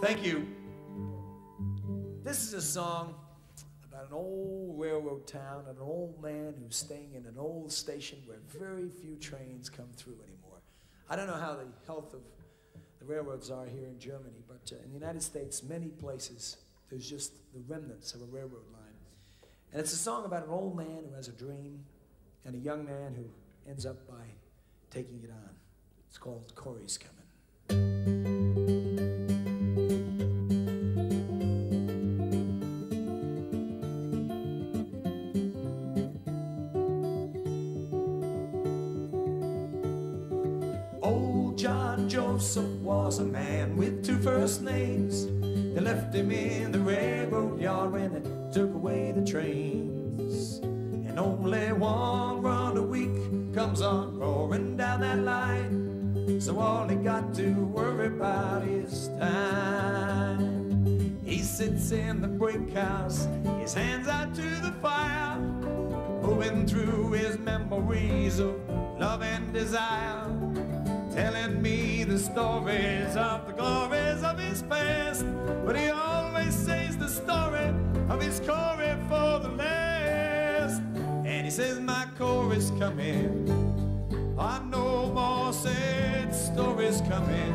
Thank you. This is a song about an old railroad town and an old man who's staying in an old station where very few trains come through anymore. I don't know how the health of the railroads are here in Germany, but in the United States, many places, there's just the remnants of a railroad line. And it's a song about an old man who has a dream and a young man who ends up by taking it on. It's called Corey's Coming. Old John Joseph was a man with two first names. They left him in the railroad yard when they took away the trains. And only one run a week comes on roaring down that line. So all he got to worry about is time. He sits in the brake house, his hands out to the fire, moving through his memories of love and desire, telling me the stories of the glories of his past. But he always says the story of his Corey for the last. And he says my Corey's coming, I no more sad stories coming.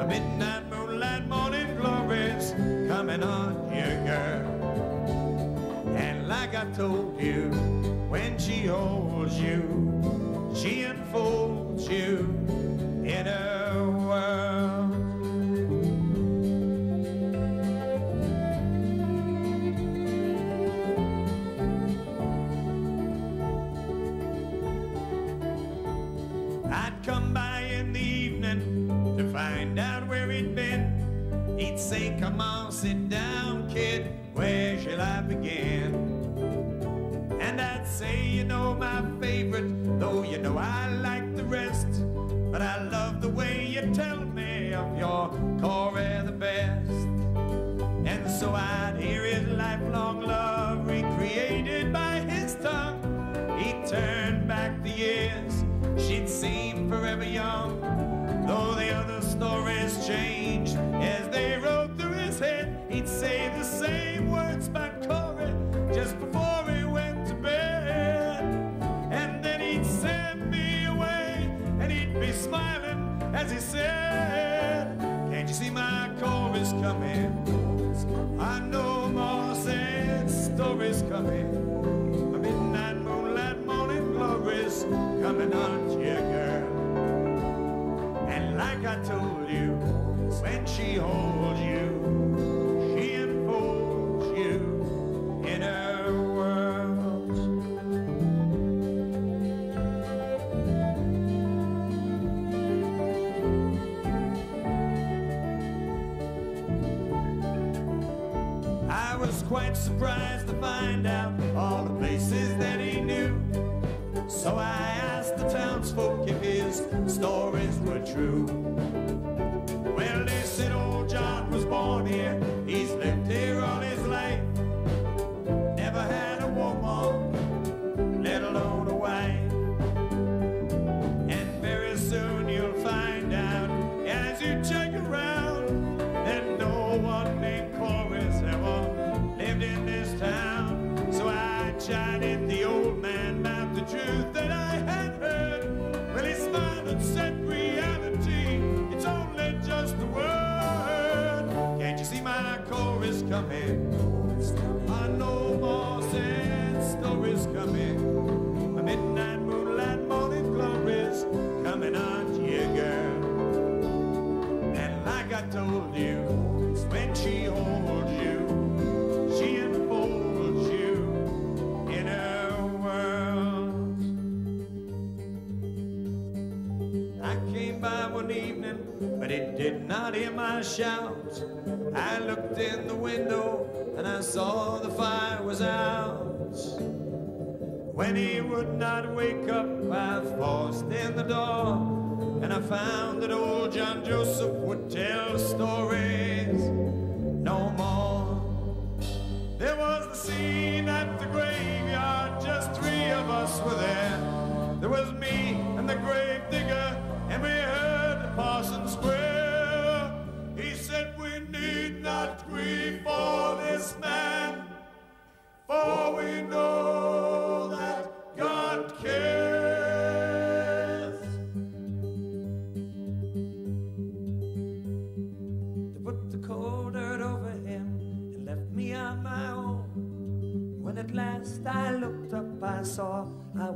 A midnight moonlight morning glories coming on you, girl. And like I told you, when she holds you, she unfolds you in her world. I'd come by in the evening to find out where he'd been. He'd say, come on, sit down, kid, where shall I begin? And I'd say, you know my favorite, though you know I like the rest, but I love the way you tell me of your Corey the best. And so I'd hear his lifelong love recreated by his tongue. He'd turn back the years, she'd seem forever young, though the other stories changed as they rode through his head. He'd say the same words about Corey just before he went to bed. And then he'd send me away and he'd be smiling as he said, can't you see my Corey's coming? I know more sad stories coming. A midnight moonlight morning glories coming on you, girl. And like I told you, when she holds you, she unfolds you in her world. I was quite surprised to find out all the places that he knew. So I asked the townsfolk if his stories were true. Well, they said old John was born here, he's lived here all his life, never had a woman, let alone a wife. And very soon you'll find out, as you check around, that no one named Corey's ever lived in this town. So I chided the old man about the truth that I had heard. Well, he smiled and said, reality, it's only just a word. Can't you see my Corey's coming? I know more sad stories coming. A midnight moonlight morning glories coming on you, girl. And like I told you, when she holds you, she unfolds you in her world. I came by one evening, but it did not hear my shout. I looked in the window and I saw the fire was out. When he would not wake up, I forced in the door, and I found that old John Joseph would tell stories no more. There was the scene at the graveyard, just three of us were there. There was me and the grave digger, and we heard the parson's prayer. He said we need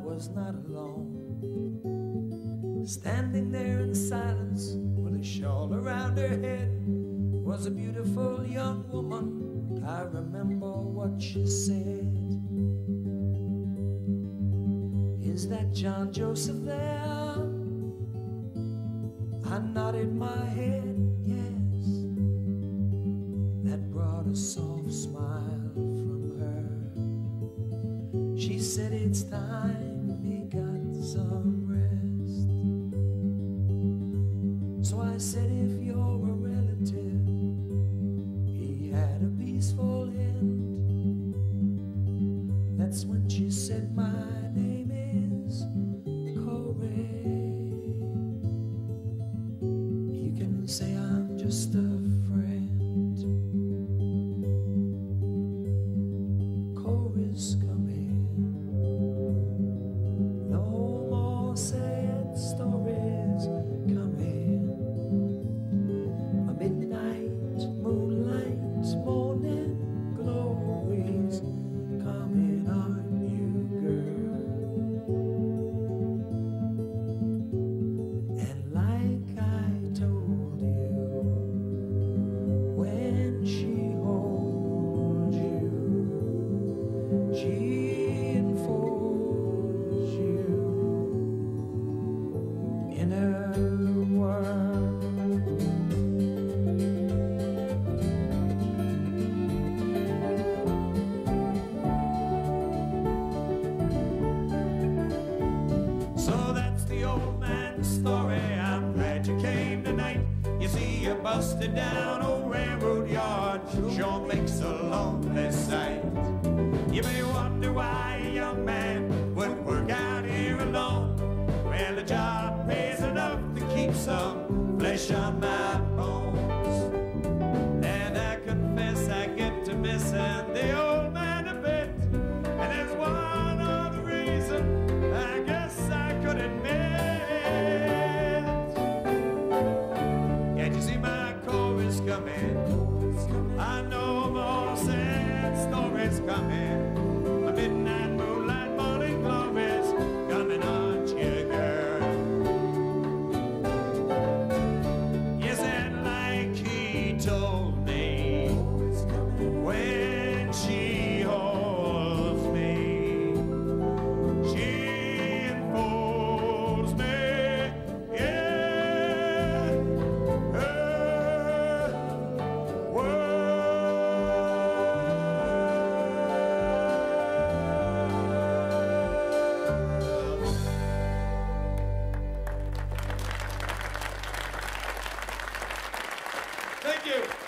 was not alone. Standing there in silence with a shawl around her head was a beautiful young woman. I remember what she said. Is that John Joseph there? I nodded my head, yes. That brought a soft smile from her. She said it's time he got some rest. So I said, if you're a relative, he had a peaceful end. That's when she said, my name is Corey. You can say I'm just a friend. Corey's coming. No more sad stories coming. A midnight moonlight morning glories coming, aren't you, girl? And like I told you, when she holds you, she enfolds you in her world. So that's the old man's story. I'm glad you came tonight. You see, you busted down old railroad yard. Sure makes a lonely sight. You may wonder why a young man would work out here alone. Well, the job pays enough to keep some flesh on my bones. And I confess I get to missing the old man a bit. And there's one other reason I guess I could admit. Can't you see my chorus coming? I know more sad stories coming. A midnight moonlight morning glories coming, aren't you, girl? Yes, and like he told me, when she holds me, she enfolds me, yeah, her Thank you.